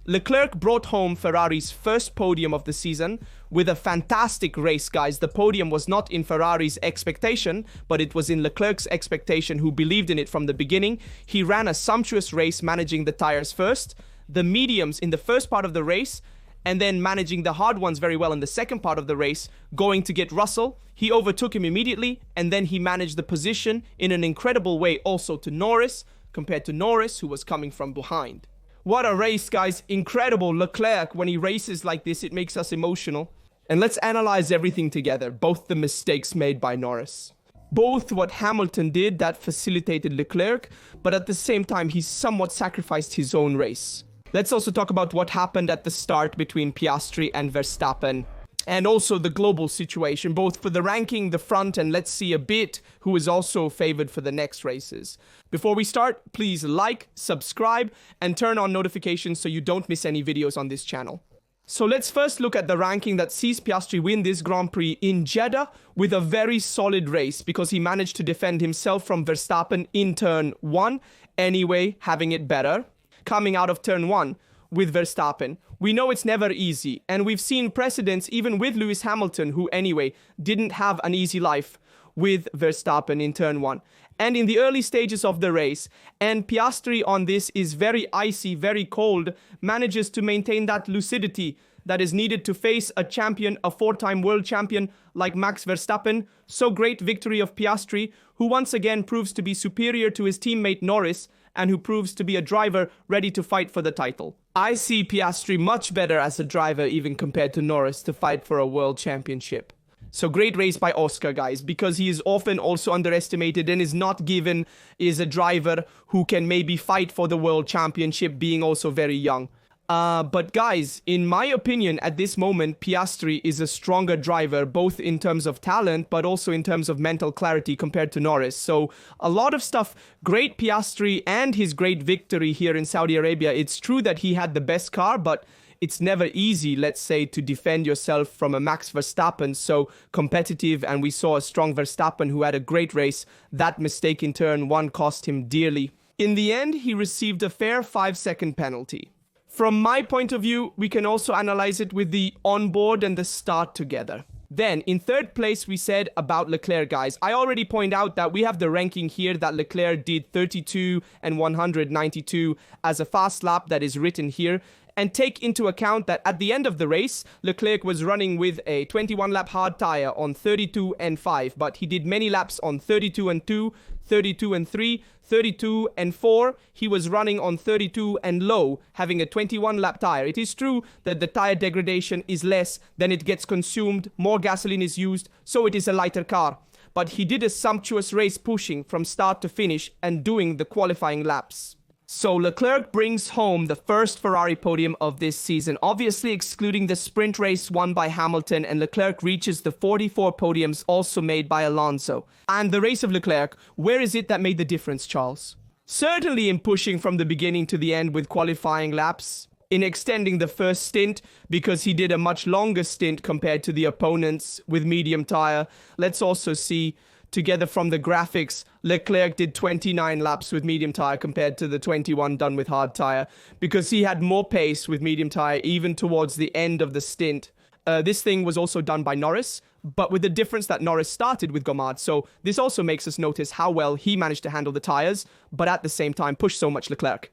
Leclerc brought home Ferrari's first podium of the season with a fantastic race, guys. The podium was not in Ferrari's expectation, but it was in Leclerc's expectation, who believed in it from the beginning. He ran a sumptuous race, managing the tires first, the mediums in the first part of the race, and then managing the hard ones very well in the second part of the race, going to get Russell. He overtook him immediately, and then he managed the position in an incredible way also to Norris, compared to Norris, who was coming from behind. What a race, guys. Incredible. Leclerc, when he races like this, it makes us emotional. And let's analyze everything together, both the mistakes made by Norris. Both what Hamilton did that facilitated Leclerc, but at the same time, he somewhat sacrificed his own race. Let's also talk about what happened at the start between Piastri and Verstappen. And also the global situation, both for the ranking, the front, and let's see a bit who is also favored for the next races. Before we start, please like, subscribe, and turn on notifications so you don't miss any videos on this channel. So let's first look at the ranking that sees Piastri win this Grand Prix in Jeddah with a very solid race, because he managed to defend himself from Verstappen in turn 1, anyway, having it better. Coming out of turn 1 with Verstappen, we know it's never easy, and we've seen precedents even with Lewis Hamilton, who anyway didn't have an easy life with Verstappen in turn 1 and in the early stages of the race. And Piastri on this is very icy, very cold, manages to maintain that lucidity that is needed to face a champion, a 4-time world champion like Max Verstappen. So great victory of Piastri, who once again proves to be superior to his teammate Norris, and who proves to be a driver ready to fight for the title. I see Piastri much better as a driver even compared to Norris to fight for a world championship. So great race by Oscar, guys, because he is often also underestimated and is not given as a driver who can maybe fight for the world championship, being also very young. But guys, in my opinion, at this moment, Piastri is a stronger driver, both in terms of talent, but also in terms of mental clarity compared to Norris. So a lot of stuff, great Piastri and his great victory here in Saudi Arabia. It's true that he had the best car, but it's never easy, let's say, to defend yourself from a Max Verstappen so competitive. And we saw a strong Verstappen who had a great race. That mistake in turn 1 cost him dearly. In the end, he received a fair 5-second penalty. From my point of view, we can also analyze it with the onboard and the start together. Then, in third place, we said about Leclerc, guys. I already point out that we have the ranking here that Leclerc did 32 and 192 as a fast lap that is written here. And take into account that at the end of the race, Leclerc was running with a 21-lap hard tire on 32 and 5, but he did many laps on 32 and 2, 32 and 3, 32 and 4. He was running on 32 and low, having a 21-lap tire. It is true that the tire degradation is less than it gets consumed, more gasoline is used, so it is a lighter car. But he did a sumptuous race, pushing from start to finish and doing the qualifying laps. So Leclerc brings home the first Ferrari podium of this season, obviously excluding the sprint race won by Hamilton, and Leclerc reaches the 44 podiums also made by Alonso. And the race of Leclerc, where is it that made the difference, Charles? Certainly in pushing from the beginning to the end with qualifying laps, in extending the first stint, because he did a much longer stint compared to the opponents with medium tire. Let's also see together from the graphics, Leclerc did 29 laps with medium tire compared to the 21 done with hard tire, because he had more pace with medium tire even towards the end of the stint. This thing was also done by Norris, but with the difference that Norris started with Gomard. So this also makes us notice how well he managed to handle the tires, but at the same time push so much Leclerc.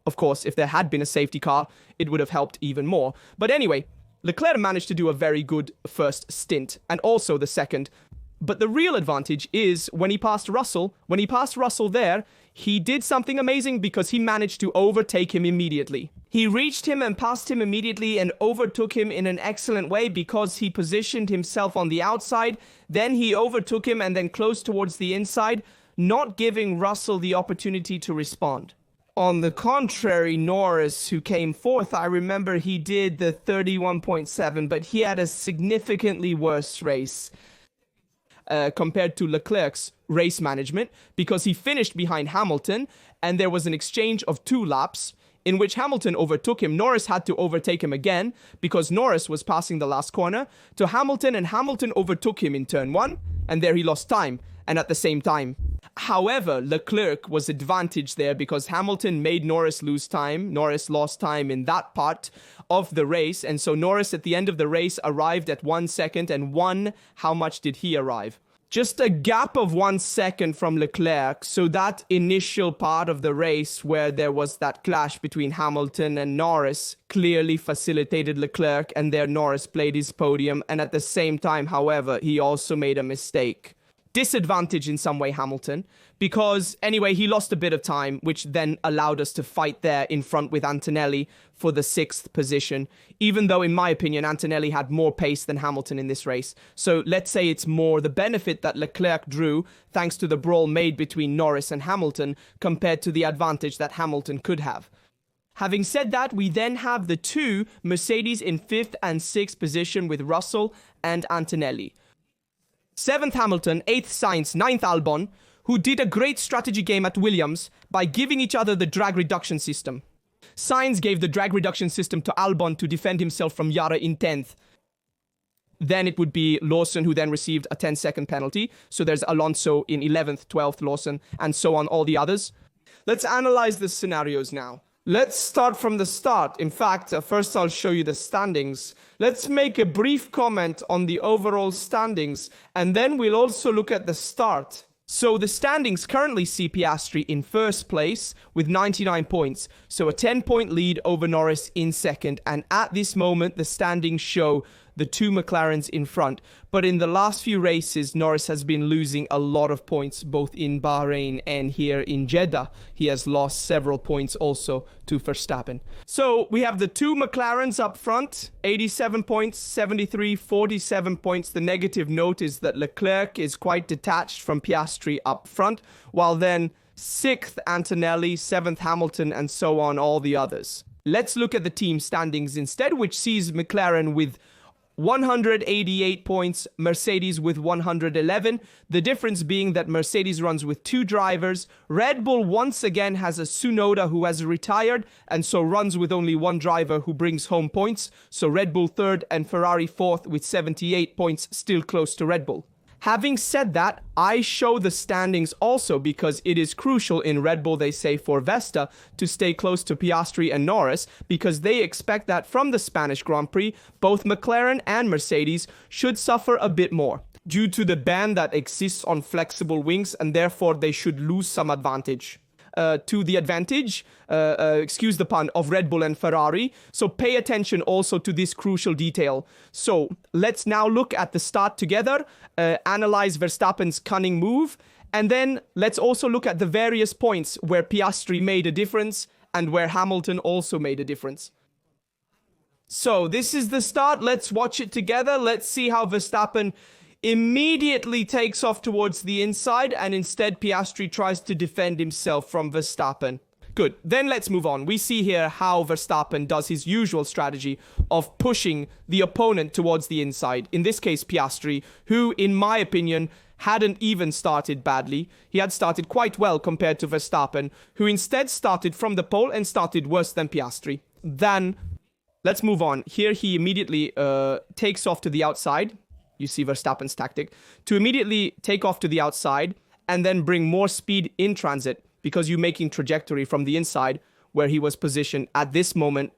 Of course, if there had been a safety car, it would have helped even more. But anyway, Leclerc managed to do a very good first stint, and also the second. But the real advantage is when he passed Russell. When he passed Russell there, he did something amazing because he managed to overtake him immediately. He reached him and passed him immediately and overtook him in an excellent way because he positioned himself on the outside. Then he overtook him and then closed towards the inside, not giving Russell the opportunity to respond. On the contrary, Norris, who came fourth, I remember he did the 31.7, but he had a significantly worse race compared to Leclerc's race management, because he finished behind Hamilton and there was an exchange of 2 laps in which Hamilton overtook him. Norris had to overtake him again because Norris was passing the last corner to Hamilton, and Hamilton overtook him in turn 1, and there he lost time. And at the same time, However, Leclerc was advantaged there because Hamilton made Norris lose time. Norris lost time in that part of the race. And so Norris at the end of the race arrived at 1 second and won. How much did he arrive? Just a gap of 1 second from Leclerc. So that initial part of the race where there was that clash between Hamilton and Norris clearly facilitated Leclerc, and there Norris played his podium. And at the same time, however, he also made a mistake. Disadvantage in some way Hamilton, because anyway he lost a bit of time, which then allowed us to fight there in front with Antonelli for the 6th position, even though in my opinion Antonelli had more pace than Hamilton in this race. So let's say it's more the benefit that Leclerc drew thanks to the brawl made between Norris and Hamilton compared to the advantage that Hamilton could have. Having said that, we then have the two Mercedes in 5th and 6th position with Russell and Antonelli. 7th Hamilton, 8th Sainz, 9th Albon, who did a great strategy game at Williams by giving each other the drag reduction system. Sainz gave the drag reduction system to Albon to defend himself from Yara in 10th. Then it would be Lawson who then received a 10-second penalty. So there's Alonso in 11th, 12th, Lawson, and so on, all the others. Let's analyze the scenarios now. Let's start from the start. In fact, first I'll show you the standings. Let's make a brief comment on the overall standings, and then we'll also look at the start. So the standings currently see Piastri in 1st place with 99 points. So a 10-point lead over Norris in 2nd. And at this moment, the standings show the two McLarens in front. But in the last few races, Norris has been losing a lot of points, both in Bahrain and here in Jeddah. He has lost several points also to Verstappen. So we have the two McLarens up front, 87 points, 73, 47 points. The negative note is that Leclerc is quite detached from Piastri up front, while then 6th Antonelli, 7th Hamilton, and so on, all the others. Let's look at the team standings instead, which sees McLaren with 188 points, Mercedes with 111. The difference being that Mercedes runs with 2 drivers. Red Bull once again has a Tsunoda who has retired and so runs with only 1 driver who brings home points. So Red Bull 3rd and Ferrari 4th with 78 points, still close to Red Bull. Having said that, I show the standings also because it is crucial in Red Bull, they say, for Vesta to stay close to Piastri and Norris, because they expect that from the Spanish Grand Prix, both McLaren and Mercedes should suffer a bit more due to the ban that exists on flexible wings, and therefore they should lose some advantage. To the advantage, excuse the pun, of Red Bull and Ferrari. So pay attention also to this crucial detail. So let's now look at the start together, analyze Verstappen's cunning move, and then let's also look at the various points where Piastri made a difference and where Hamilton also made a difference. So this is the start. Let's watch it together. Let's see how Verstappen immediately takes off towards the inside, and instead Piastri tries to defend himself from Verstappen. Good. Then let's move on. We see here how Verstappen does his usual strategy of pushing the opponent towards the inside. In this case, Piastri, who, in my opinion, hadn't even started badly. He had started quite well compared to Verstappen, who instead started from the pole and started worse than Piastri. Then, let's move on. Here he immediately takes off to the outside. You see Verstappen's tactic, to immediately take off to the outside and then bring more speed in transit, because you're making trajectory from the inside where he was positioned at this moment.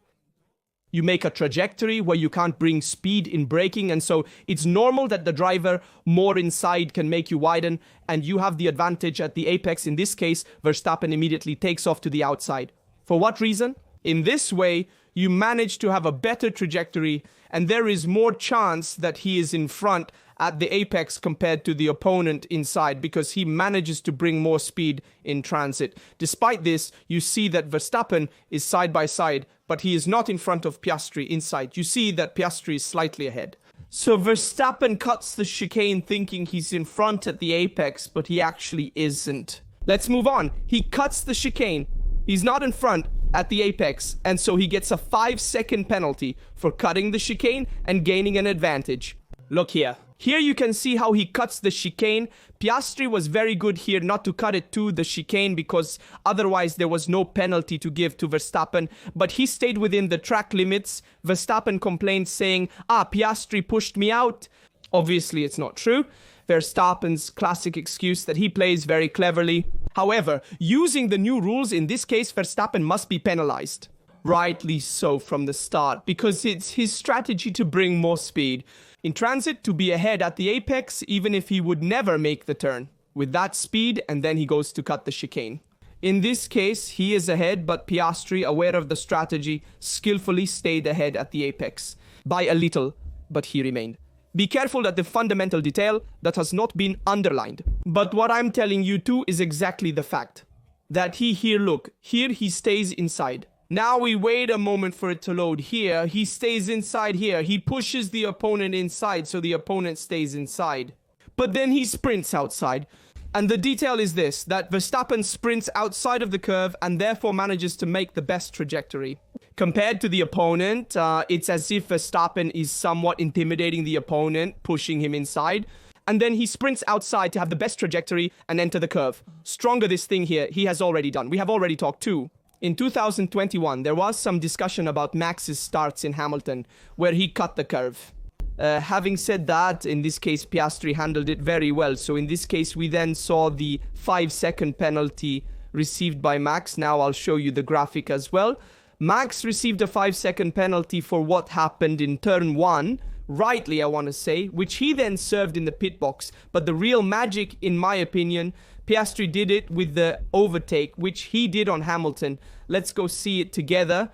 You make a trajectory where you can't bring speed in braking, and so it's normal that the driver more inside can make you widen, and you have the advantage at the apex. In this case, Verstappen immediately takes off to the outside. For what reason? In this way, you manage to have a better trajectory, and there is more chance that he is in front at the apex compared to the opponent inside, because he manages to bring more speed in transit. Despite this, you see that Verstappen is side by side, but he is not in front of Piastri inside. You see that Piastri is slightly ahead. So Verstappen cuts the chicane thinking he's in front at the apex, but he actually isn't. Let's move on. He cuts the chicane. He's not in front at the apex, and so he gets a 5-second penalty for cutting the chicane and gaining an advantage. Look here. Here you can see how he cuts the chicane. Piastri was very good here not to cut it to the chicane, because otherwise there was no penalty to give to Verstappen, but he stayed within the track limits. Verstappen complained saying, Piastri pushed me out. Obviously it's not true. Verstappen's classic excuse that he plays very cleverly. However, using the new rules, in this case, Verstappen must be penalized. Rightly so from the start, because it's his strategy to bring more speed. In transit, to be ahead at the apex, even if he would never make the turn. With that speed, and then he goes to cut the chicane. In this case, he is ahead, but Piastri, aware of the strategy, skillfully stayed ahead at the apex. By a little, but he remained. Be careful that the fundamental detail that has not been underlined. But what I'm telling you too is exactly the fact. That look, here he stays inside. Now we wait a moment for it to load. Here, he stays inside here. He pushes the opponent inside, so the opponent stays inside. But then he sprints outside. And the detail is this, that Verstappen sprints outside of the curve and therefore manages to make the best trajectory. Compared to the opponent, it's as if Verstappen is somewhat intimidating the opponent, pushing him inside. And then he sprints outside to have the best trajectory and enter the curve. Stronger this thing here, he has already done. We have already talked too. In 2021, there was some discussion about Max's starts in Hamilton, where he cut the curve. Having said that, in this case, Piastri handled it very well. So in this case, we then saw the 5-second penalty received by Max. Now I'll show you the graphic as well. Max received a 5-second penalty for what happened in turn 1, rightly I want to say, which he then served in the pit box. But the real magic, in my opinion, Piastri did it with the overtake, which he did on Hamilton. Let's go see it together.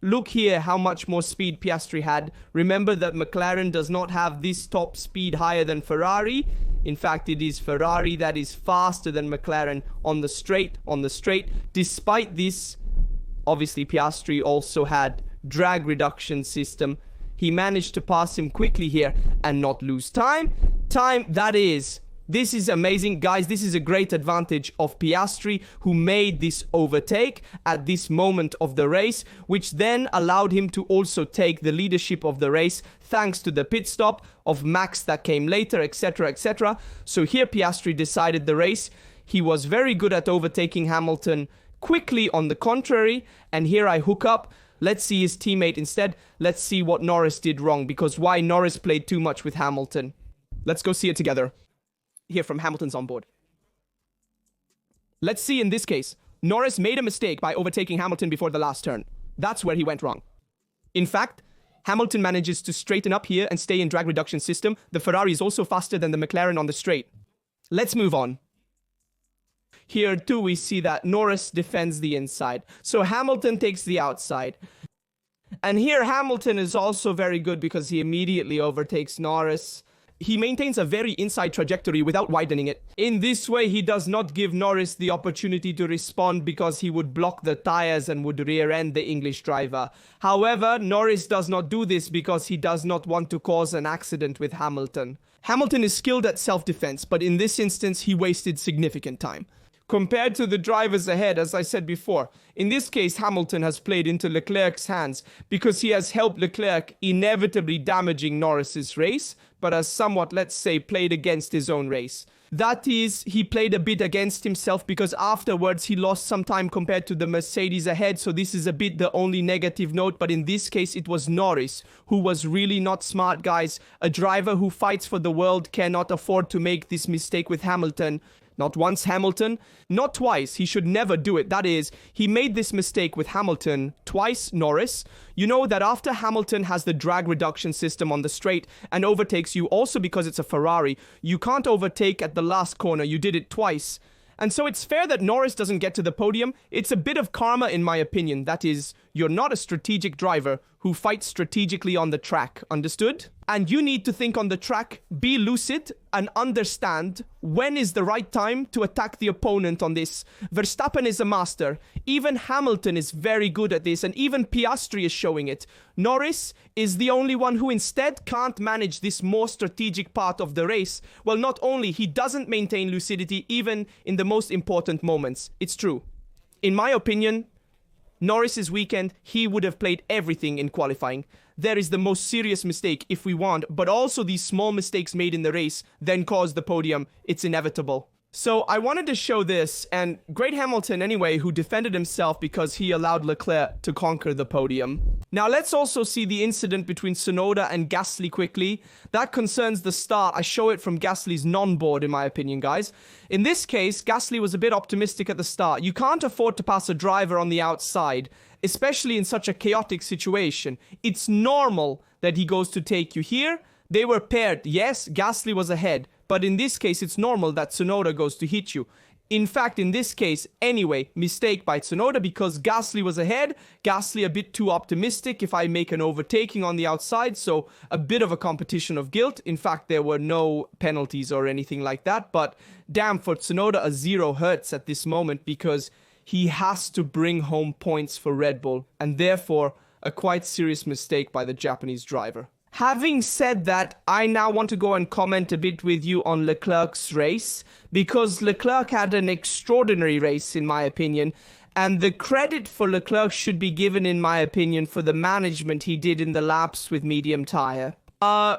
Look here how much more speed Piastri had. Remember that McLaren does not have this top speed higher than Ferrari. In fact, it is Ferrari that is faster than McLaren on the straight. Despite this, obviously Piastri also had drag reduction system. He managed to pass him quickly here and not lose time. This is amazing, guys. This is a great advantage of Piastri, who made this overtake at this moment of the race, which then allowed him to also take the leadership of the race thanks to the pit stop of Max that came later, etc., etc. So here Piastri decided the race. He was very good at overtaking Hamilton quickly on the contrary, and here I hook up. Let's see his teammate instead. Let's see what Norris did wrong, because why Norris played too much with Hamilton. Let's go see it together. Here from Hamilton's onboard. Let's see in this case. Norris made a mistake by overtaking Hamilton before the last turn. That's where he went wrong. In fact, Hamilton manages to straighten up here and stay in drag reduction system. The Ferrari is also faster than the McLaren on the straight. Let's move on. Here too we see that Norris defends the inside. So Hamilton takes the outside. And here Hamilton is also very good because he immediately overtakes Norris. He maintains a very inside trajectory without widening it. In this way, he does not give Norris the opportunity to respond because he would block the tires and would rear-end the English driver. However, Norris does not do this because he does not want to cause an accident with Hamilton. Hamilton is skilled at self-defense, but in this instance, he wasted significant time. Compared to the drivers ahead, as I said before, in this case, Hamilton has played into Leclerc's hands because he has helped Leclerc, inevitably damaging Norris's race, but has somewhat, let's say, played against his own race. That is, he played a bit against himself because afterwards he lost some time compared to the Mercedes ahead, so this is a bit the only negative note, but in this case it was Norris who was really not smart, guys. A driver who fights for the world cannot afford to make this mistake with Hamilton. Not once Hamilton, not twice. He should never do it. That is, he made this mistake with Hamilton, twice Norris. You know that after Hamilton has the drag reduction system on the straight and overtakes you, also because it's a Ferrari, you can't overtake at the last corner. You did it twice. And so it's fair that Norris doesn't get to the podium. It's a bit of karma in my opinion. That is, you're not a strategic driver who fights strategically on the track. Understood? And you need to think on the track, be lucid, and understand when is the right time to attack the opponent on this. Verstappen is a master. Even Hamilton is very good at this, and even Piastri is showing it. Norris is the only one who instead can't manage this more strategic part of the race. Well, not only, he doesn't maintain lucidity even in the most important moments. It's true. In my opinion, Norris's weekend, he would have played everything in qualifying. There is the most serious mistake if we want, but also these small mistakes made in the race then cause the podium. It's inevitable. So I wanted to show this, and great Hamilton anyway, who defended himself because he allowed Leclerc to conquer the podium. Now let's also see the incident between Tsunoda and Gasly quickly. That concerns the start. I show it from Gasly's non-board in my opinion, guys. In this case, Gasly was a bit optimistic at the start. You can't afford to pass a driver on the outside, especially in such a chaotic situation. It's normal that he goes to take you here. They were paired. Yes, Gasly was ahead. But in this case, it's normal that Tsunoda goes to hit you. In fact, in this case, anyway, mistake by Tsunoda because Gasly was ahead. Gasly a bit too optimistic if I make an overtaking on the outside. So a bit of a competition of guilt. In fact, there were no penalties or anything like that. But damn, for Tsunoda, a 0 hurts at this moment because he has to bring home points for Red Bull. And therefore, a quite serious mistake by the Japanese driver. Having said that, I now want to go and comment a bit with you on Leclerc's race, because Leclerc had an extraordinary race in my opinion, and the credit for Leclerc should be given in my opinion for the management he did in the laps with medium tyre.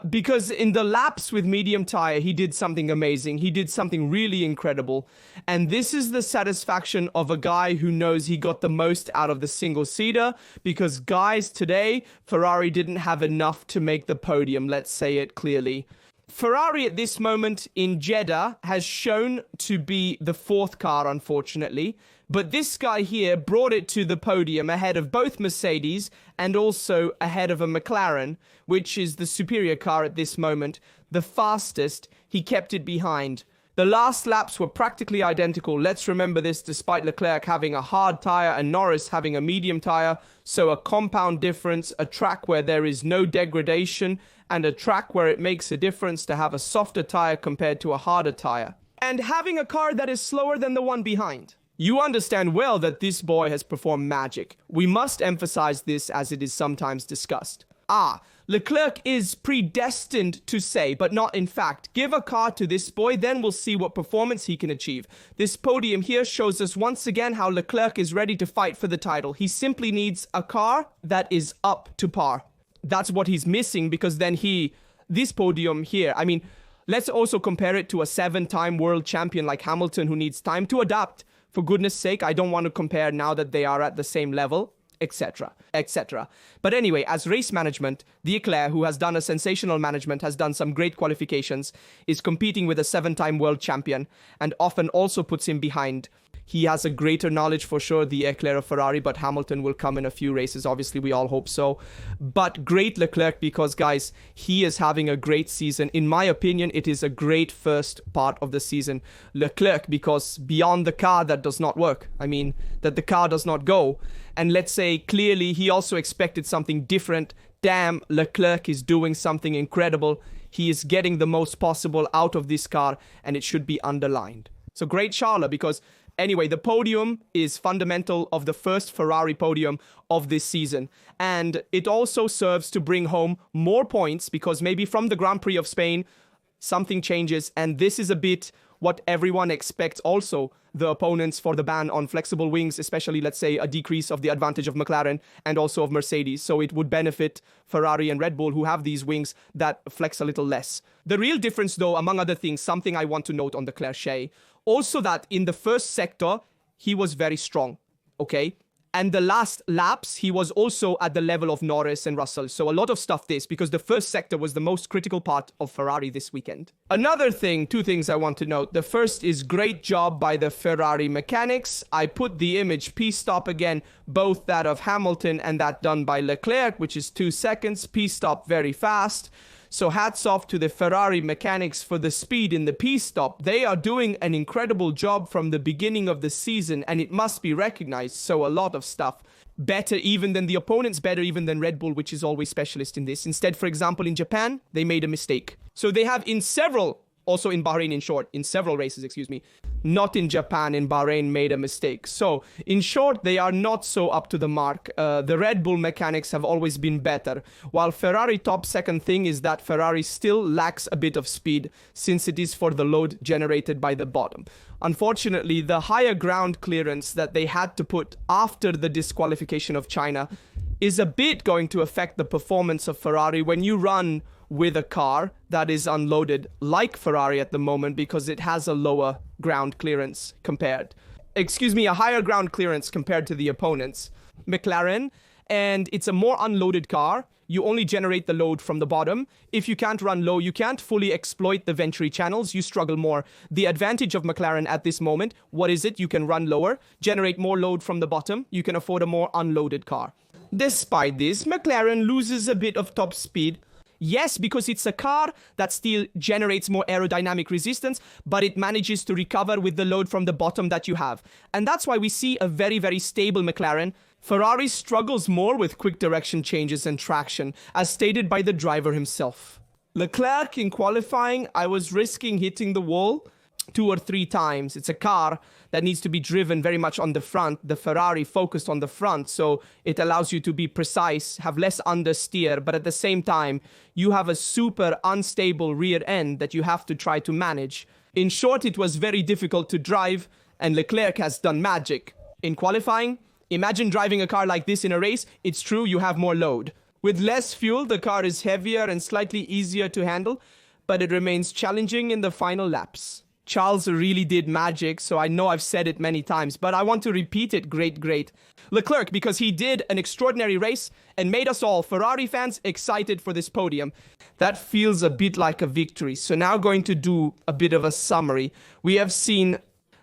Because in the laps with medium tyre, he did something amazing. He did something really incredible. And this is the satisfaction of a guy who knows he got the most out of the single-seater. Because, guys, today, Ferrari didn't have enough to make the podium. Let's say it clearly. Ferrari at this moment in Jeddah has shown to be the 4th car, unfortunately. But this guy here brought it to the podium ahead of both Mercedes and also ahead of a McLaren, which is the superior car at this moment. The fastest, he kept it behind. The last laps were practically identical. Let's remember this, despite Leclerc having a hard tyre and Norris having a medium tyre. So a compound difference, a track where there is no degradation, and a track where it makes a difference to have a softer tyre compared to a harder tyre. And having a car that is slower than the one behind. You understand well that this boy has performed magic. We must emphasize this as it is sometimes discussed. Leclerc is predestined to say, but not in fact. Give a car to this boy, then we'll see what performance he can achieve. This podium here shows us once again how Leclerc is ready to fight for the title. He simply needs a car that is up to par. That's what he's missing, because then this podium here, I mean, let's also compare it to a 7-time world champion like Hamilton who needs time to adapt. For goodness sake, I don't want to compare now that they are at the same level, etc., etc. But anyway, as race management, Leclerc, who has done a sensational management, has done some great qualifications, is competing with a 7-time world champion, and often also puts him behind. He has a greater knowledge for sure, the Leclerc of Ferrari, but Hamilton will come in a few races. Obviously, we all hope so. But great Leclerc because, guys, he is having a great season. In my opinion, it is a great first part of the season. Leclerc, because beyond the car that does not work. I mean, that the car does not go. And let's say, clearly, he also expected something different. Damn, Leclerc is doing something incredible. He is getting the most possible out of this car, and it should be underlined. So great Charles, because anyway, the podium is fundamental of the first Ferrari podium of this season. And it also serves to bring home more points because maybe from the Grand Prix of Spain, something changes. And this is a bit what everyone expects also. The opponents for the ban on flexible wings, especially, let's say, a decrease of the advantage of McLaren and also of Mercedes. So it would benefit Ferrari and Red Bull who have these wings that flex a little less. The real difference, though, among other things, something I want to note on the Leclerc, also that in the first sector, he was very strong, okay? And the last laps, he was also at the level of Norris and Russell. So a lot of stuff because the first sector was the most critical part of Ferrari this weekend. Another thing, 2 things I want to note. The first is great job by the Ferrari mechanics. I put the image P-stop again, both that of Hamilton and that done by Leclerc, which is 2 seconds. P-stop very fast. So hats off to the Ferrari mechanics for the speed in the P-stop. They are doing an incredible job from the beginning of the season, and it must be recognized. So a lot of stuff. Better even than the opponents, better even than Red Bull, which is always specialist in this. Instead, for example, in Japan, they made a mistake. So they have also in Bahrain in several races, not in Japan, in Bahrain made a mistake. So, in short, they are not so up to the mark. The Red Bull mechanics have always been better. While Ferrari top second thing is that Ferrari still lacks a bit of speed since it is for the load generated by the bottom. Unfortunately, the higher ground clearance that they had to put after the disqualification of China is a bit going to affect the performance of Ferrari when you run with a car that is unloaded like Ferrari at the moment because it has a lower ground clearance a higher ground clearance compared to the opponents. McLaren, and it's a more unloaded car. You only generate the load from the bottom. If you can't run low, you can't fully exploit the Venturi channels. You struggle more. The advantage of McLaren at this moment, what is it? You can run lower, generate more load from the bottom. You can afford a more unloaded car. Despite this, McLaren loses a bit of top speed. Yes, because it's a car that still generates more aerodynamic resistance, but it manages to recover with the load from the bottom that you have. And that's why we see a very, very stable McLaren. Ferrari struggles more with quick direction changes and traction, as stated by the driver himself. Leclerc, in qualifying, I was risking hitting the wall 2 or 3 times. It's a car that needs to be driven very much on the front. The Ferrari focused on the front, so it allows you to be precise, have less understeer, but at the same time, you have a super unstable rear end that you have to try to manage. In short, it was very difficult to drive, and Leclerc has done magic. In qualifying, imagine driving a car like this in a race. It's true, you have more load. With less fuel, the car is heavier and slightly easier to handle, but it remains challenging in the final laps. Charles really did magic, so I know I've said it many times, but I want to repeat it, great. Leclerc, because he did an extraordinary race and made us all, Ferrari fans, excited for this podium. That feels a bit like a victory. So now going to do a bit of a summary. We have seen...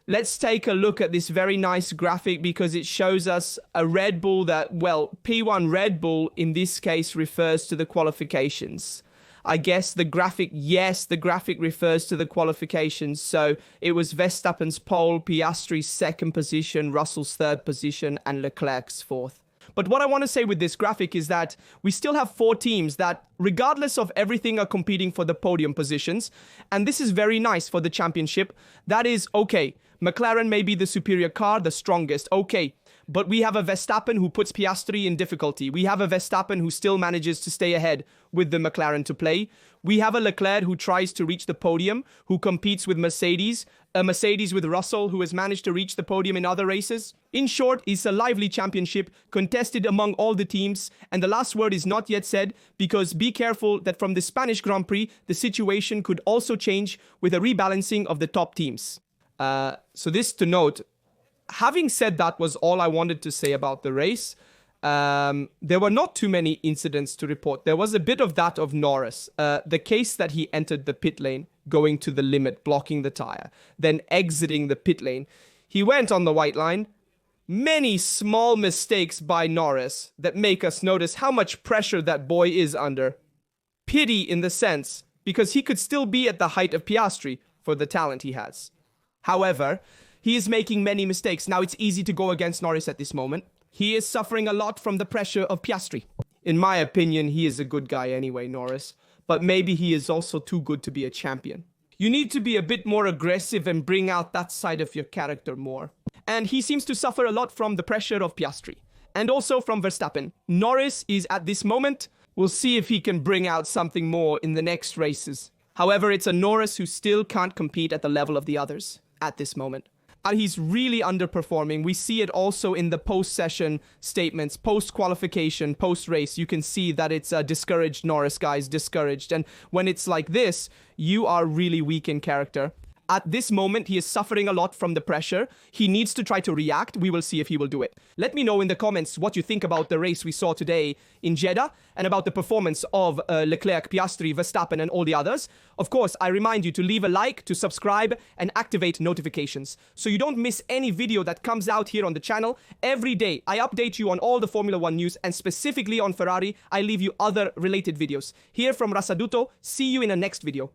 Let's take a look at this very nice graphic because it shows us a Red Bull that, well, P1 Red Bull in this case refers to the qualifications. I guess the graphic refers to the qualifications. So it was Verstappen's pole, Piastri's 2nd position, Russell's 3rd position, and Leclerc's 4th. But what I want to say with this graphic is that we still have 4 teams that, regardless of everything, are competing for the podium positions. And this is very nice for the championship. That is, okay, McLaren may be the superior car, the strongest, okay. But we have a Verstappen who puts Piastri in difficulty. We have a Verstappen who still manages to stay ahead with the McLaren to play. We have a Leclerc who tries to reach the podium, who competes with Mercedes. A Mercedes with Russell who has managed to reach the podium in other races. In short, it's a lively championship contested among all the teams. And the last word is not yet said because be careful that from the Spanish Grand Prix, the situation could also change with a rebalancing of the top teams. So this to note, having said that was all I wanted to say about the race. There were not too many incidents to report. There was a bit of that of Norris. The case that he entered the pit lane, going to the limit, blocking the tire, then exiting the pit lane. He went on the white line. Many small mistakes by Norris that make us notice how much pressure that boy is under. Pity in the sense, because he could still be at the height of Piastri for the talent he has. However, he is making many mistakes. Now, it's easy to go against Norris at this moment. He is suffering a lot from the pressure of Piastri. In my opinion, he is a good guy anyway, Norris. But maybe he is also too good to be a champion. You need to be a bit more aggressive and bring out that side of your character more. And he seems to suffer a lot from the pressure of Piastri. And also from Verstappen. Norris is at this moment. We'll see if he can bring out something more in the next races. However, it's a Norris who still can't compete at the level of the others at this moment. And he's really underperforming. We see it also in the post-session statements, post-qualification, post-race. You can see that it's discouraged Norris, guys, discouraged. And when it's like this, you are really weak in character. At this moment, he is suffering a lot from the pressure. He needs to try to react. We will see if he will do it. Let me know in the comments what you think about the race we saw today in Jeddah and about the performance of Leclerc, Piastri, Verstappen and all the others. Of course, I remind you to leave a like, to subscribe and activate notifications so you don't miss any video that comes out here on the channel. Every day, I update you on all the Formula 1 news and specifically on Ferrari, I leave you other related videos. Here from Rasaduto, see you in the next video.